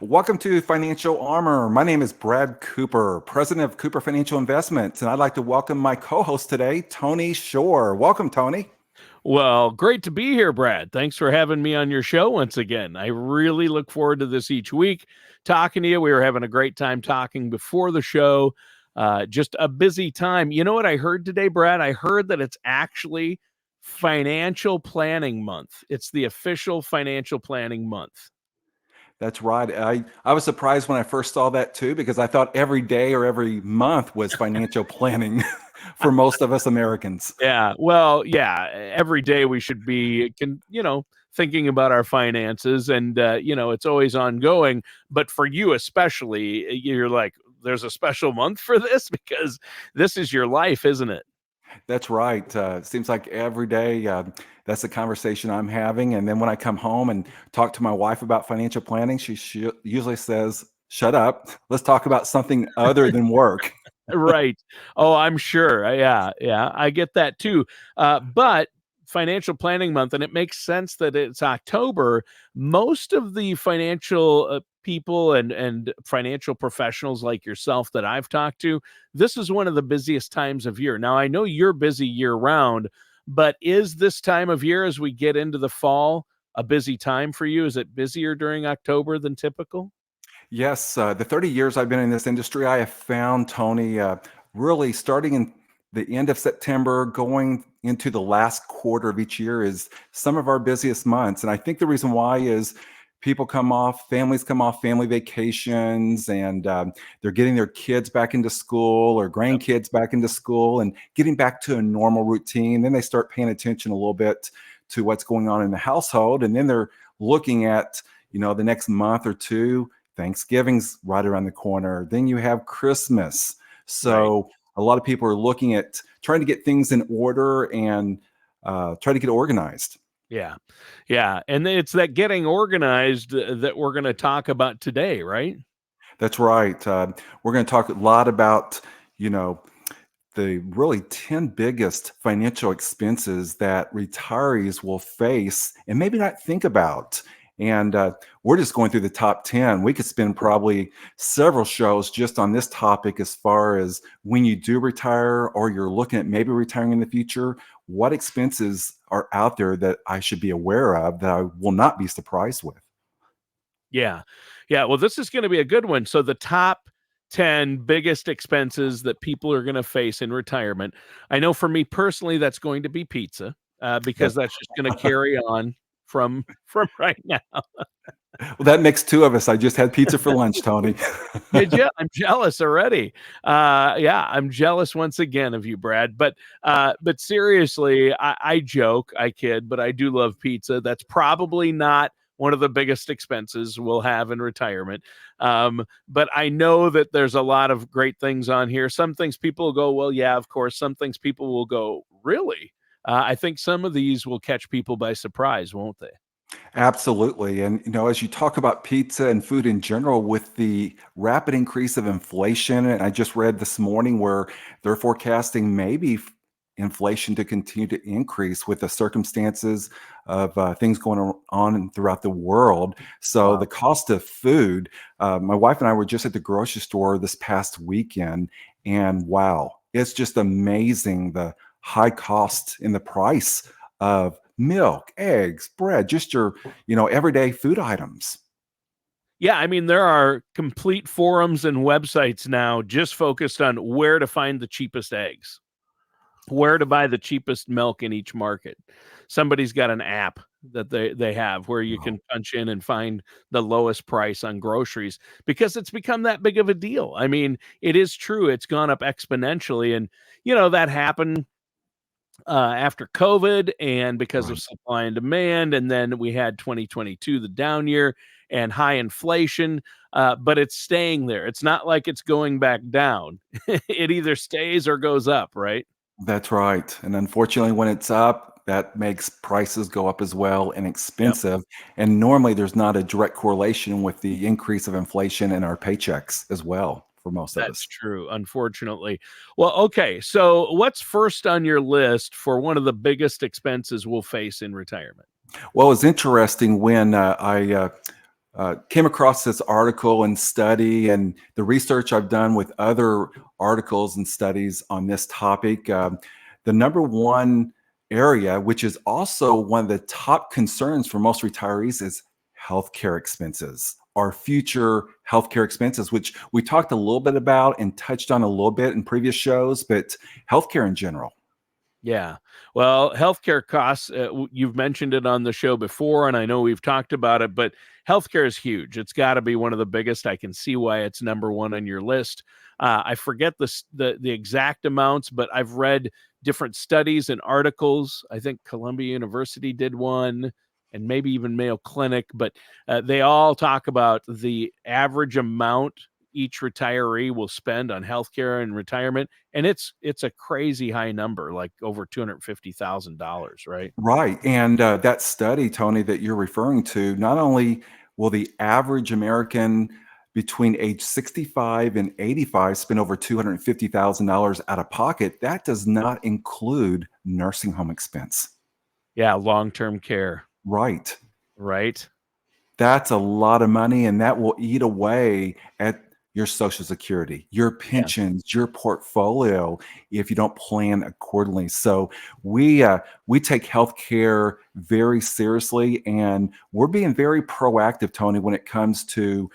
Welcome to Financial Armor. My name is Brad Cooper, president of Cooper Financial Investments, and I'd like to welcome my co-host today, Tony Shore. Welcome, Tony. Well, great to be here, Brad. Thanks for having me on your show once again. I really look forward to this each week, talking to you. We were having a great time talking before the show. Just a busy time. You know what I heard today, Brad? I heard that it's actually Financial Planning Month. It's the official Financial Planning Month. That's right. I was surprised when I first saw that too, because I thought every day or every month was financial planning for most of us Americans. Yeah. Well, yeah. Every day we should be, thinking about our finances, and it's always ongoing. But for you especially, you're like, there's a special month for this because this is your life, isn't it? That's right. It seems like every day that's the conversation I'm having. And then when I come home and talk to my wife about financial planning, she usually says, "Shut up. Let's talk about something other than work." Right. Oh, I'm sure. Yeah. I get that too. But Financial Planning Month, and it makes sense that it's October. Most of the financial people and financial professionals like yourself that I've talked to, this is one of the busiest times of year. Now, I know you're busy year round, but is this time of year as we get into the fall a busy time for you? Is it busier during October than typical? Yes, the 30 years I've been in this industry, I have found, Tony, really starting in the end of September, going into the last quarter of each year is some of our busiest months. And I think the reason why is families come off family vacations, and they're getting their kids back into school or Yep. grandkids back into school and getting back to a normal routine. Then they start paying attention a little bit to what's going on in the household. And then they're looking at, the next month or two. Thanksgiving's right around the corner. Then you have Christmas. Right. So a lot of people are looking at trying to get things in order and try to get organized. Yeah. Yeah. And it's that getting organized that we're going to talk about today, right? That's right. We're going to talk a lot about, you know, the really 10 biggest financial expenses that retirees will face and maybe not think about. And we're just going through the top 10. We could spend probably several shows just on this topic as far as when you do retire or you're looking at maybe retiring in the future, what expenses are out there that I should be aware of that I will not be surprised with. Yeah. Yeah. Well, this is going to be a good one. So, the top 10 biggest expenses that people are going to face in retirement. I know for me personally, that's going to be pizza because That's, that's just going to carry on from right now. well, that makes two of us. I just had pizza for lunch, Tony. Did you? I'm jealous already. Yeah, I'm jealous once again of you, Brad. But seriously, I joke, I kid, but I do love pizza. That's probably not one of the biggest expenses we'll have in retirement. But I know that there's a lot of great things on here. Some things people will go, well, yeah, of course. Some things people will go, really? I think some of these will catch people by surprise, won't they? Absolutely. And, as you talk about pizza and food in general, with the rapid increase of inflation, and I just read this morning where they're forecasting maybe inflation to continue to increase with the circumstances of things going on throughout the world. So, the Wow. cost of food, my wife and I were just at the grocery store this past weekend, and wow, it's just amazing the high cost in the price of milk, eggs, bread, just your, everyday food items. Yeah, I mean, there are complete forums and websites now just focused on where to find the cheapest eggs, where to buy the cheapest milk in each market. Somebody's got an app that they have where you Wow. can punch in and find the lowest price on groceries because it's become that big of a deal. I mean, it is true, it's gone up exponentially, and that happened after COVID and because of Right. supply and demand. And then we had 2022, the down year, and high inflation. But it's staying there. It's not like it's going back down. It either stays or goes up, right? That's right. And unfortunately, when it's up, that makes prices go up as well and Yep. expensive. And normally there's not a direct correlation with the increase of inflation in our paychecks as well for most of That's us. true, unfortunately. Well, okay. So, what's first on your list for one of the biggest expenses we'll face in retirement? Well, it's interesting when I came across this article and study, and the research I've done with other articles and studies on this topic. The number one area, which is also one of the top concerns for most retirees, is healthcare expenses, our future healthcare expenses, which we talked a little bit about and touched on a little bit in previous shows, but healthcare in general. Yeah. Well, healthcare costs, you've mentioned it on the show before, and I know we've talked about it, but healthcare is huge. It's got to be one of the biggest. I can see why it's number one on your list. I forget the exact amounts, but I've read different studies and articles. I think Columbia University did one, and maybe even Mayo Clinic, but they all talk about the average amount each retiree will spend on healthcare and retirement, and it's a crazy high number, like over $250,000, right? Right. And that study, Tony, that you're referring to, not only will the average American between age 65 and 85 spend over $250,000 out of pocket, that does not include nursing home expense. Yeah, long-term care, Right. right? That's a lot of money, and that will eat away at your Social Security, your Yeah. pensions, your portfolio if you don't plan accordingly. So we take healthcare very seriously, and we're being very proactive, Tony, when it comes to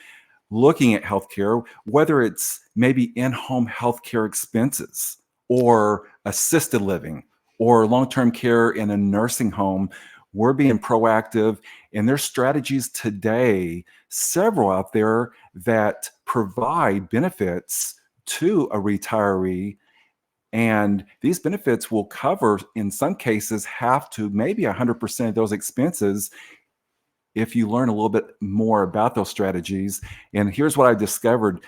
looking at healthcare, whether it's maybe in-home healthcare expenses or assisted living or long-term care in a nursing home. We're being proactive, and there's strategies today, several out there that provide benefits to a retiree. And these benefits will cover, in some cases, half to maybe 100% of those expenses if you learn a little bit more about those strategies. And here's what I discovered: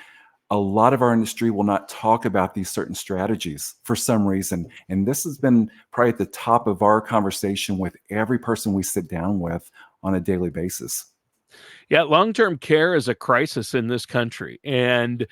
a lot of our industry will not talk about these certain strategies for some reason. And this has been probably at the top of our conversation with every person we sit down with on a daily basis. Yeah, long-term care is a crisis in this country, and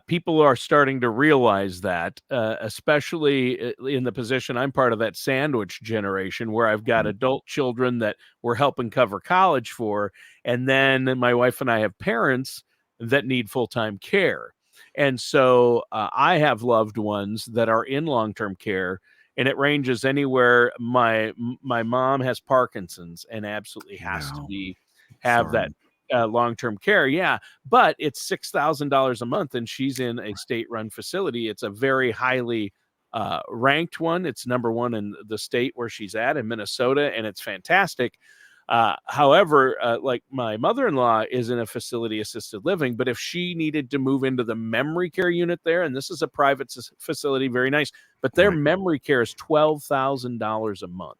people are starting to realize that, especially in the position I'm part of, that sandwich generation, where I've got Mhm. adult children that we're helping cover college for, and then my wife and I have parents that need full-time care. And so I have loved ones that are in long-term care, and it ranges anywhere. My mom has Parkinson's and absolutely has to Wow. be have that Sorry. long-term care. Yeah, but it's $6,000 a month, and she's in a state-run facility. It's a very highly ranked one. It's number one in the state where she's at in Minnesota, and it's fantastic. However, like my mother-in-law is in a facility assisted living, but if she needed to move into the memory care unit there, and this is a private facility, very nice, but their Right. memory care is $12,000 a month.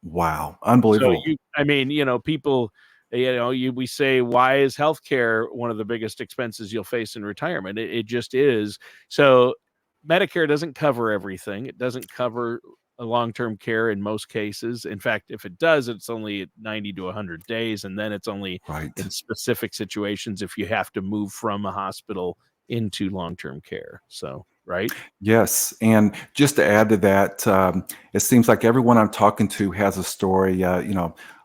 Wow. So Unbelievable. I mean, people, we say, why is healthcare one of the biggest expenses you'll face in retirement? It just is. So Medicare doesn't cover everything. It doesn't cover a long-term care in most cases. In fact, if it does, it's only at 90 to 100 days, and then it's only Right. in specific situations if you have to move from a hospital into long-term care. So, right? Yes, and just to add to that, it seems like everyone I'm talking to has a story.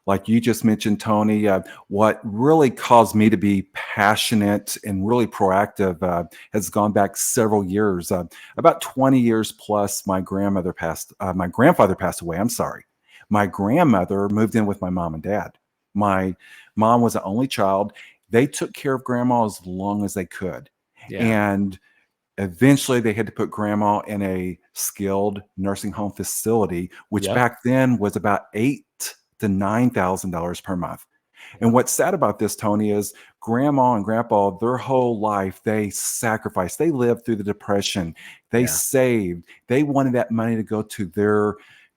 Like you just mentioned, Tony. What really caused me to be passionate and really proactive has gone back several years. About 20 years plus. My grandfather passed away. I'm sorry. My grandmother moved in with my mom and dad. My mom was the only child. They took care of grandma as long as they could, Yeah. and eventually, they had to put grandma in a skilled nursing home facility, which Yep. back then was about $8,000 to $9,000 per month. And Yep. what's sad about this, Tony, is grandma and grandpa, their whole life, they sacrificed. They lived through the Depression. They Yeah. saved. They wanted that money to go to their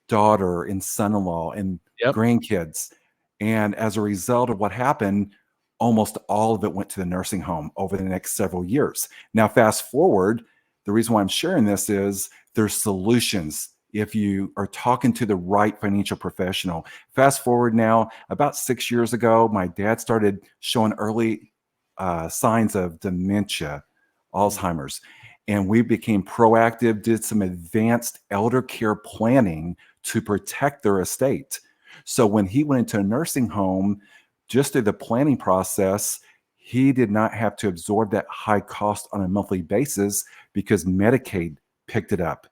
daughter and son-in-law and Yep. grandkids. And as a result of what happened, almost all of it went to the nursing home over the next several years. Now, fast forward, the reason why I'm sharing this is there's solutions if you are talking to the right financial professional. Fast forward now, about 6 years ago, my dad started showing early signs of dementia, Mm. Alzheimer's, and we became proactive, did some advanced elder care planning to protect their estate. So when he went into a nursing home, just through the planning process, he did not have to absorb that high cost on a monthly basis because Medicaid picked it up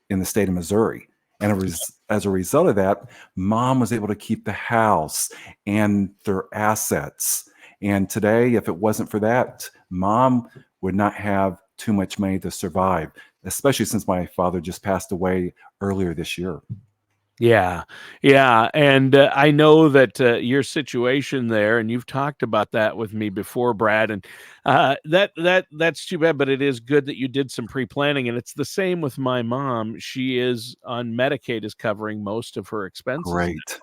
in the state of Missouri. And as a result of that, mom was able to keep the house and their assets. And today, if it wasn't for that, mom would not have too much money to survive, especially since my father just passed away earlier this year. Yeah, yeah, and I know that your situation there, and you've talked about that with me before, Brad. And that's too bad, but it is good that you did some pre-planning. And it's the same with my mom. She is on Medicaid, is covering most of her expenses, Great.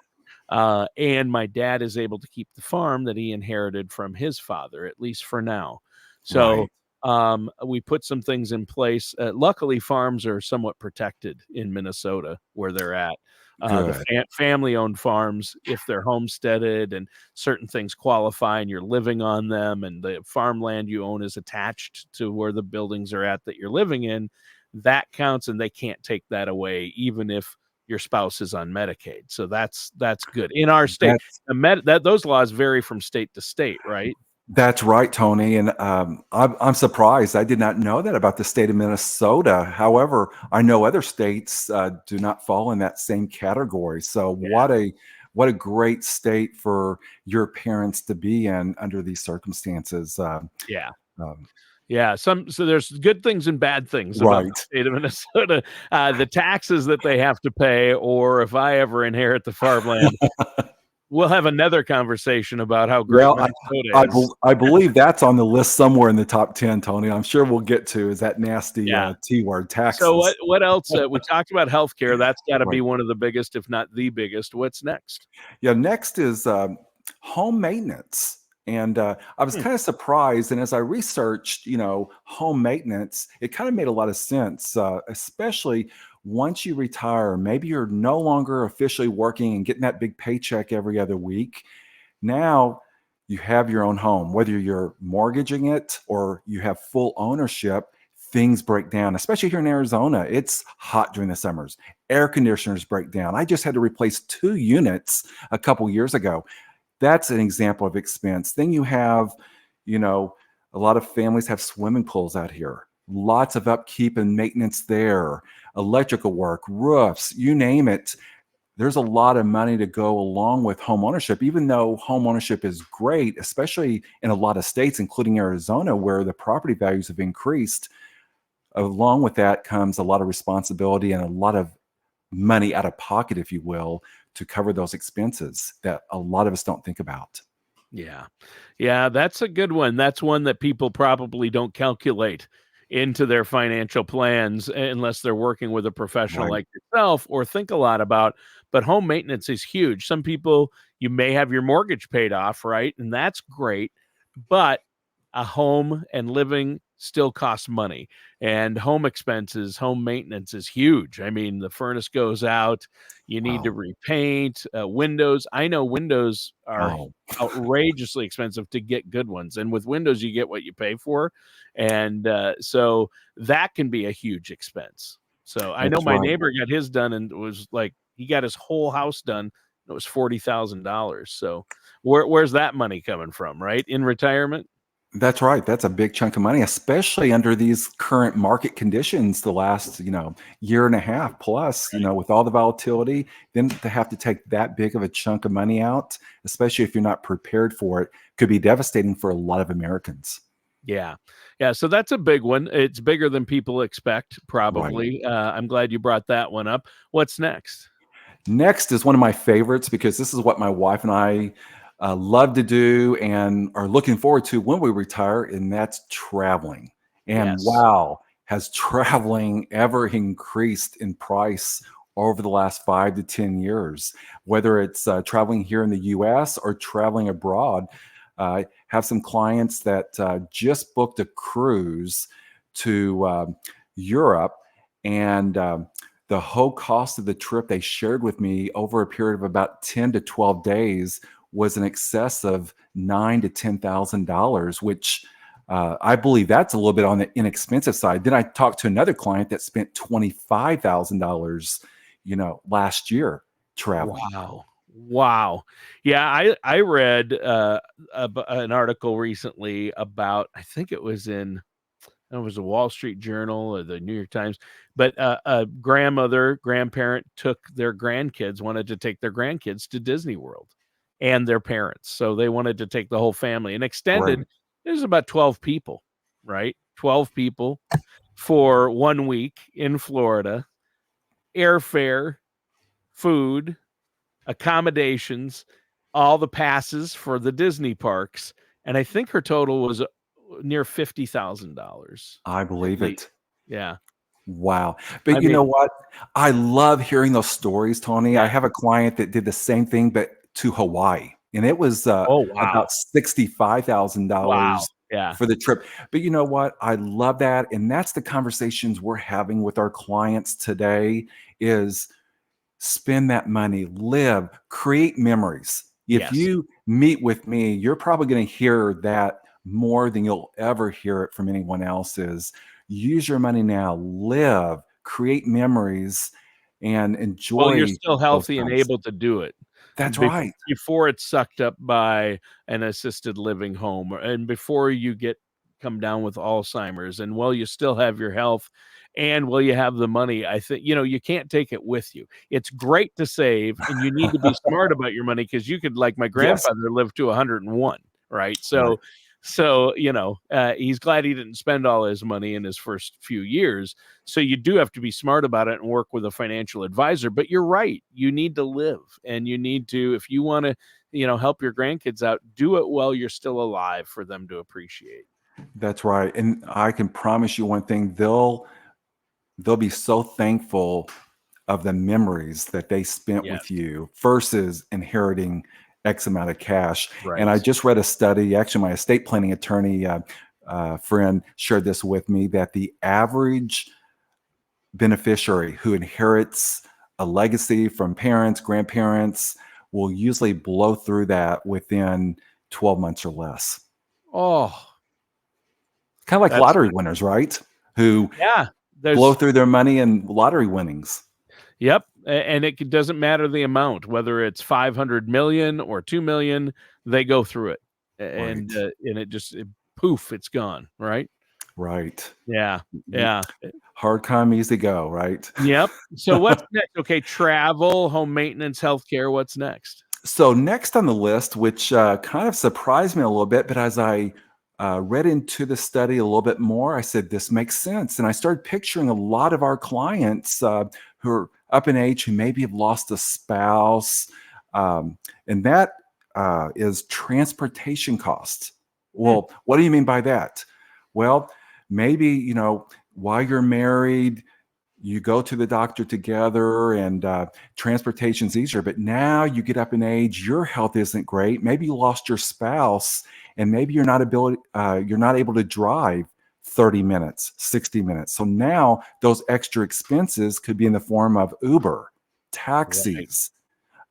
and my dad is able to keep the farm that he inherited from his father, at least for now. So Right. we put some things in place. Luckily, farms are somewhat protected in Minnesota where they're at. The Good. family-owned farms, if they're homesteaded and certain things qualify and you're living on them, and the farmland you own is attached to where the buildings are at that you're living in, that counts, and they can't take that away, even if your spouse is on Medicaid. So that's good in our state. That's Those laws vary from state to state, right? That's right, Tony. And I'm surprised. I did not know that about the state of Minnesota. However, I know other states do not fall in that same category. So what a great state for your parents to be in under these circumstances. Yeah. Um, Yeah, so there's good things and bad things about the right. state of Minnesota. The taxes that they have to pay, or if I ever inherit the farmland, we'll have another conversation about how great Well, Minnesota is. I believe that's on the list somewhere in the top 10, Tony. I'm sure we'll get to is that nasty Yeah. T word, So taxes. what else? We talked about healthcare. That's got to be Right. one of the biggest, if not the biggest. What's next? Yeah, next is home maintenance. And I was Hmm. kind of surprised. And as I researched, home maintenance, it kind of made a lot of sense, especially once you retire. Maybe you're no longer officially working and getting that big paycheck every other week. Now you have your own home, whether you're mortgaging it or you have full ownership. Things break down, especially here in Arizona. It's hot during the summers. Air conditioners break down. I just had to replace 2 units a couple years ago. That's an example of expense. Then you have, a lot of families have swimming pools out here. Lots of upkeep and maintenance there, electrical work, roofs, you name it. There's a lot of money to go along with home ownership, even though home ownership is great, especially in a lot of states, including Arizona, where the property values have increased. Along with that comes a lot of responsibility and a lot of money out of pocket, if you will, to cover those expenses that a lot of us don't think about. Yeah. Yeah, that's a good one. That's one that people probably don't calculate into their financial plans unless they're working with a professional Right. like yourself, or think a lot about. But home maintenance is huge. Some people, you may have your mortgage paid off, right? And that's great. But a home and living still costs money, and home expenses, home maintenance is huge. I mean, the furnace goes out, you need to Wow. repaint windows. I know windows are Oh, outrageously expensive to get good ones, and with windows you get what you pay for. And so that can be a huge expense. So I know that's my right. neighbor got his done, and it was like he got his whole house done. It was $40,000. So where's that money coming from, right? In retirement? That's right. That's a big chunk of money, especially under these current market conditions, the last, year and a half plus, with all the volatility, then to have to take that big of a chunk of money out, especially if you're not prepared for it, could be devastating for a lot of Americans. Yeah. Yeah. So that's a big one. It's bigger than people expect, Right. probably. I'm glad you brought that one up. What's next? Next is one of my favorites because this is what my wife and I love to do and are looking forward to when we retire, and that's traveling. And Yes. wow, has traveling ever increased in price over the last 5 to 10 years? Whether it's traveling here in the US or traveling abroad, I have some clients that just booked a cruise to Europe, and the whole cost of the trip they shared with me over a period of about 10 to 12 days was in excess of $9,000 to $10,000, which I believe that's a little bit on the inexpensive side. Then I talked to another client that spent $25,000, last year traveling. Wow. Wow. Yeah, I read an article recently about, I think it was in, it was a Wall Street Journal or the New York Times, but a grandparent took their grandkids, wanted to take their grandkids to Disney World and their parents. So they wanted to take the whole family and extended. Right. There's about 12 people, right? 12 people for 1 week in Florida, airfare, food, accommodations, all the passes for the Disney parks. And I think her total was near $50,000 I at believe least. it. Yeah. Wow. I But you mean, know what? I love hearing those stories, Tony. I yeah. have a client that did the same thing, but to Hawaii, and it was Oh, wow. about $65,000 Wow. Yeah. for the trip. But you know what? I love that, and that's the conversations we're having with our clients today. Is spend that money, live, create memories. If Yes. you meet with me, you're probably going to hear that more than you'll ever hear it from anyone else. Is use your money now, live, create memories, and Well, you're enjoy still those healthy and times. able to do it That's be right. before it's sucked up by an assisted living home, and before you get come down with Alzheimer's, and while you still have your health, and while you have the money, I think, you can't take it with you. It's great to save, and you need to be smart about your money because you could, like my Yes. grandfather, live to 101, right? Right. So, he's glad he didn't spend all his money in his first few years. So you do have to be smart about it and work with a financial advisor. But you're right. You need to live, and you need to, if you want to, help your grandkids out, do it while you're still alive for them to appreciate. That's right. And I can promise you one thing, they'll be so thankful of the memories that they spent with Yes. you versus inheriting X amount of cash. And I Right. just read a study, actually, my estate planning attorney friend shared this with me, that the average beneficiary who inherits a legacy from parents, grandparents, will usually blow through that within 12 months or less. Oh, Kind of like that's lottery winners, right? Who yeah. blow There's through their money in lottery winnings. Yep, and doesn't matter the amount, whether it's 500 million or 2 million, they go through it, Right. and poof, it's gone. Right? Right. Yeah, yeah. Hard come, easy go, right? Yep. So what's next? Okay, travel, home maintenance, healthcare. What's next? So next on the list, which kind of surprised me a little bit, but as I read into the study a little bit more, I said, this makes sense. And I started picturing a lot of our clients who are up in age, who maybe have lost a spouse. And that is transportation costs. Hmm. Well, what do you mean by that? Well, maybe, while you're married, you go to the doctor together, and transportation's easier. But now you get up in age, your health isn't great. Maybe you lost your spouse, and maybe you're not able to drive 30 minutes, 60 minutes. So now those extra expenses could be in the form of Uber, Right. taxis.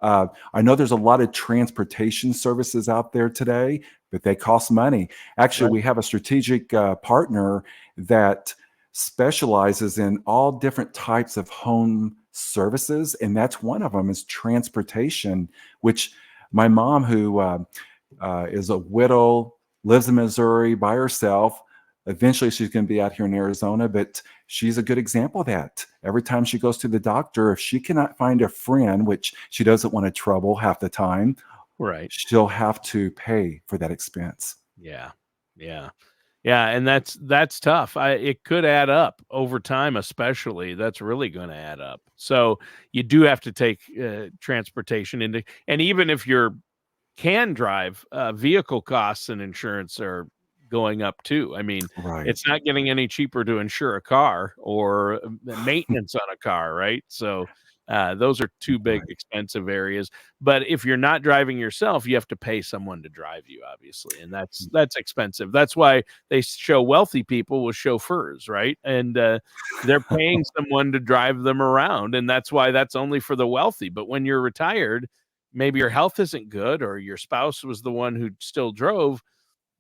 I know there's a lot of transportation services out there today, but they cost money. Actually, Right. we have a strategic partner that specializes in all different types of home services, and that's one of them is transportation. Which my mom, who is a widow, lives in Missouri by herself. Eventually, she's going to be out here in Arizona, but she's a good example of that. Every time she goes to the doctor, if she cannot find a friend, which she doesn't want to trouble half the time, Right. she'll have to pay for that expense. Yeah. Yeah. Yeah, and that's tough. It could add up over time, especially. That's really going to add up. So you do have to take transportation into, and even if you're can drive, vehicle costs and insurance are going up too. I mean, Right. it's not getting any cheaper to insure a car or maintenance on a car, right? So those are two big Right. expensive areas. But if you're not driving yourself, you have to pay someone to drive you, obviously, and that's expensive. That's why they show wealthy people with chauffeurs, right? And they're paying someone to drive them around, and that's why that's only for the wealthy. But when you're retired, maybe your health isn't good or your spouse was the one who still drove,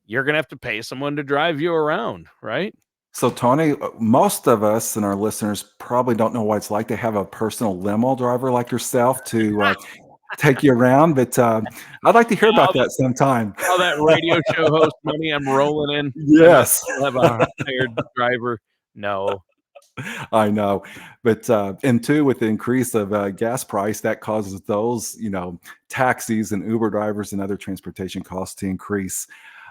you're going to have to pay someone to drive you around, right? So, Tony, most of us and our listeners probably don't know what it's like to have a personal limo driver like yourself to take you around, but I'd like to hear All about that sometime. all that radio show host money I'm rolling in, and I Yes. still have a hired driver. No. I know, but and two, with the increase of gas price, that causes those taxis and Uber drivers and other transportation costs to increase.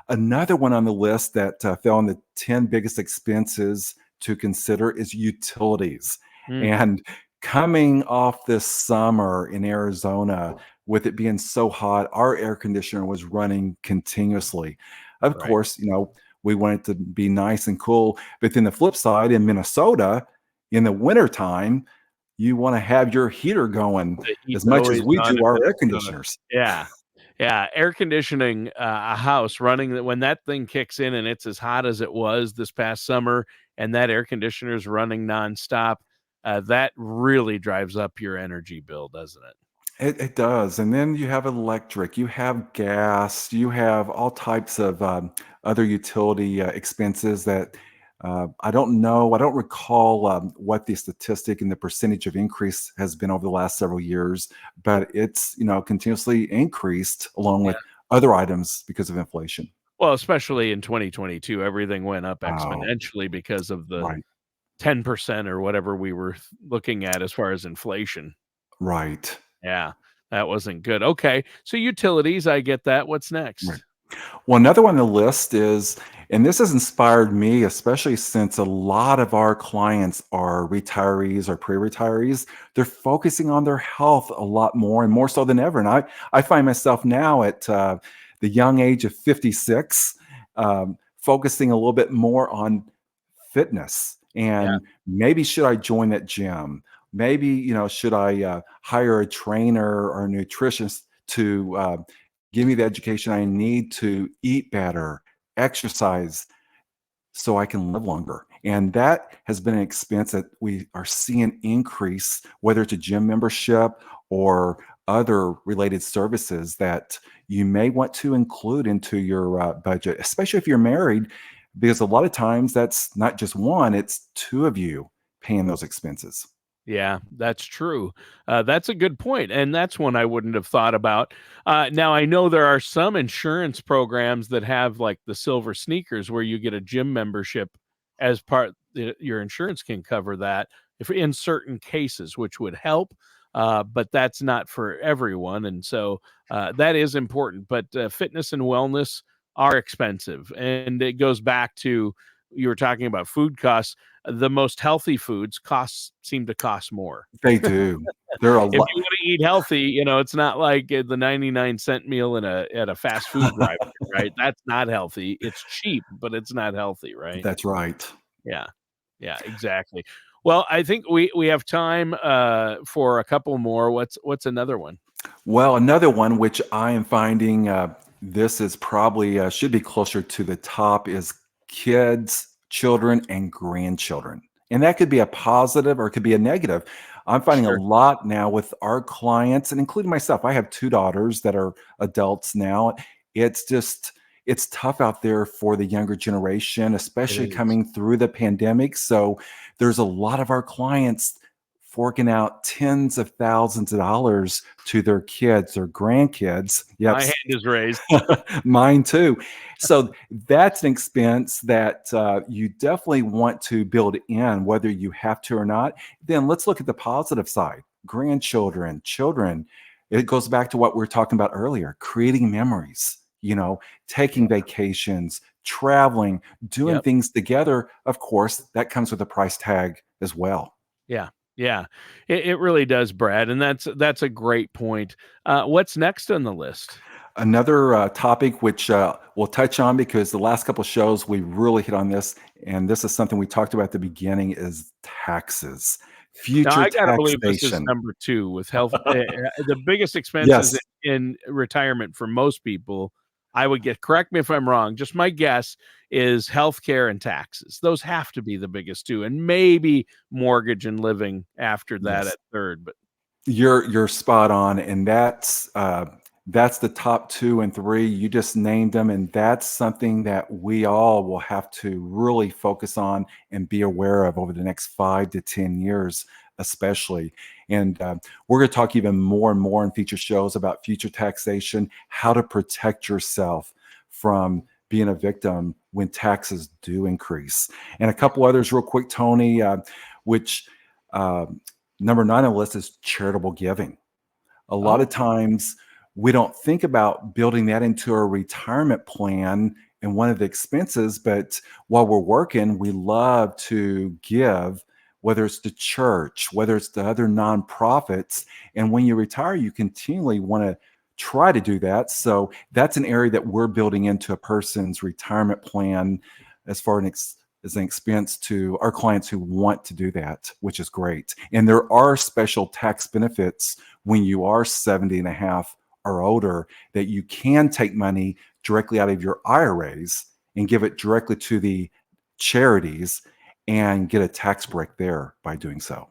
Another one on the list that fell on the 10 biggest expenses to consider is utilities. Mm, And coming off this summer in Arizona, with it being so hot, our air conditioner was running continuously. Of right. course, we want it to be nice and cool. But then the flip side, in Minnesota, in the wintertime, you want to have your heater going The as heat's much as always we on do in our air Minnesota. conditioners. Yeah. Yeah, air conditioning, a house running that when that thing kicks in and it's as hot as it was this past summer and that air conditioner is running nonstop, that really drives up your energy bill, doesn't it? It does. And then you have electric, you have gas, you have all types of other utility expenses that I don't know. I don't recall what the statistic and the percentage of increase has been over the last several years, but it's, continuously increased along Yeah. with other items because of inflation. Well, especially in 2022, everything went up Oh, exponentially because of the right, 10% or whatever we were looking at as far as inflation. right, Yeah, that wasn't good. Okay, so utilities, I get that. What's right. next? Well, another one on the list is, and this has inspired me, especially since a lot of our clients are retirees or pre-retirees. They're focusing on their health a lot more and more so than ever. And I find myself now at the young age of 56, focusing a little bit more on fitness. Yeah, And maybe should I join that gym? Maybe, should I hire a trainer or a nutritionist to give me the education I need to eat better, exercise, so I can live longer. And that has been an expense that we are seeing increase, whether it's a gym membership or other related services that you may want to include into your budget, especially if you're married, because a lot of times that's not just one, it's two of you paying those expenses. yeah, that's true. That's a good point, and that's one I wouldn't have thought about. Now I know there are some insurance programs that have like the silver sneakers where you get a gym membership as part your insurance can cover that if in certain cases, which would help. But that's not for everyone, and so that is important. But fitness and wellness are expensive, and it goes back to you were talking about food costs. The most healthy foods seem to cost more. They do. There are a If lot. you wanna eat healthy, it's not like, the 99-cent meal in a at a fast food drive, right? That's not healthy. It's cheap, but it's not healthy, right? That's right. Yeah. Yeah, exactly. Well, I think we have time, for a couple more. What's another one? Well, another one which I am finding this is probably should be closer to the top is kids, children, and grandchildren. And that could be a positive or it could be a negative. I'm finding a Sure. lot now with our clients and including myself. I have two daughters that are adults now. It's just, it's tough out there for the younger generation, It especially is. coming through the pandemic. So there's a lot of our clients forking out tens of thousands of dollars to their kids or grandkids. Yep, My hand is raised. mine too. So that's an expense that you definitely want to build in, whether you have to or not. Then let's look at the positive side. Grandchildren, children. It goes back to what we were talking about earlier, creating memories, taking vacations, traveling, doing Yep. things together. Of course, that comes with a price tag as well. Yeah. Yeah. It really does, Brad, and that's a great point. What's next on the list? Another topic which we'll touch on because the last couple of shows we really hit on this, and this is something we talked about at the beginning, is taxes, Now future I gotta believe this is taxation. number 2 with health the biggest expenses Yes, in retirement for most people, I would get correct me if I'm wrong, just my guess is healthcare and taxes. Those have to be the biggest 2, and maybe mortgage and living after that yes. at 3rd, but You're spot on, and that's the top 2 and 3. You just named them, and that's something that we all will have to really focus on and be aware of over the next 5 to 10 years. especially. And we're going to talk even more and more in future shows about future taxation, how to protect yourself from being a victim when taxes do increase. And a couple others real quick, Tony, which number 9 on the list is charitable giving. A lot of times we don't think about building that into a retirement plan and one of the expenses, but while we're working, we love to give, whether it's to church, whether it's to other nonprofits. And when you retire, you continually want to try to do that. So that's an area that we're building into a person's retirement plan as far as an expense to our clients who want to do that, which is great. And there are special tax benefits when you are 70 and a half or older that you can take money directly out of your IRAs and give it directly to the charities and get a tax break there by doing so.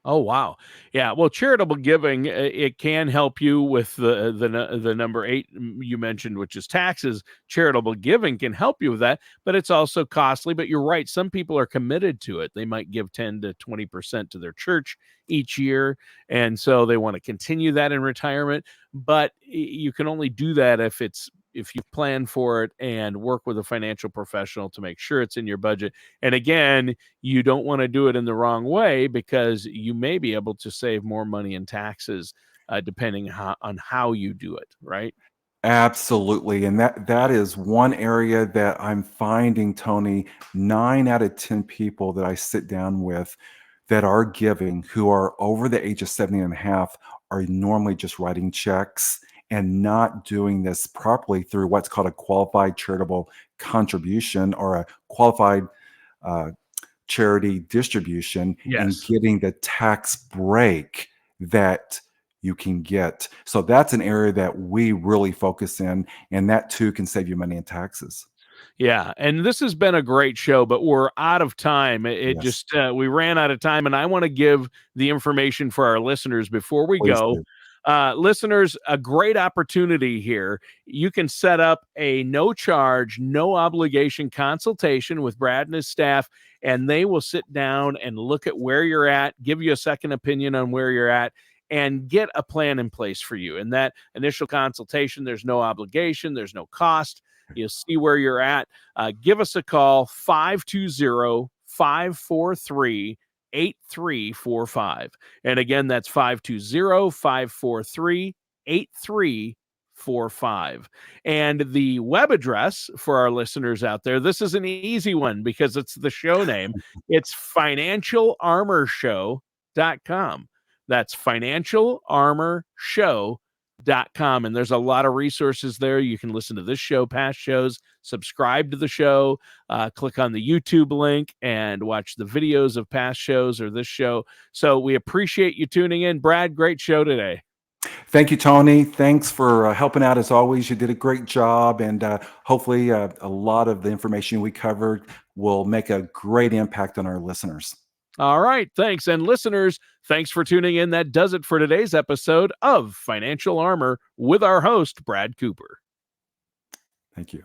Oh, wow. Yeah. Well, charitable giving, it can help you with the number 8 you mentioned, which is taxes. Charitable giving can help you with that, but it's also costly. But you're right. Some people are committed to it. They might give 10 to 20% to their church each year. And so they want to continue that in retirement. But you can only do that if you plan for it and work with a financial professional to make sure it's in your budget. And again, you don't want to do it in the wrong way because you may be able to save more money in taxes depending on how you do it, right? Absolutely. And that is one area that I'm finding, Tony, 9 out of 10 people that I sit down with that are giving who are over the age of 70 and a half are normally just writing checks and not doing this properly through what's called a qualified charitable contribution or a qualified charity distribution and Yes. getting the tax break that you can get. So that's an area that we really focus in, and that too can save you money in taxes. Yeah, and this has been a great show, but we're out of time. It Yes, just we ran out of time, and I want to give the information for our listeners before we please go. do. Listeners, a great opportunity here. You can set up a no charge, no obligation consultation with Brad and his staff, and they will sit down and look at where you're at, give you a second opinion on where you're at, and get a plan in place for you. In that initial consultation, there's no obligation, there's no cost. You'll see where you're at. Give us a call, 520-543-8345. And again, that's 520-543-8345. And the web address for our listeners out there, this is an easy one because it's the show name. It's financialarmorshow.com. That's financialarmorshow.com. And there's a lot of resources there. You can listen to this show, past shows, subscribe to the show, click on the YouTube link and watch the videos of past shows or this show. So we appreciate you tuning in. Brad, great show today. Thank you, Tony. Thanks for helping out as always. You did a great job, and hopefully a lot of the information we covered will make a great impact on our listeners. All right. Thanks. And listeners, thanks for tuning in. That does it for today's episode of Financial Armor with our host, Brad Cooper. Thank you.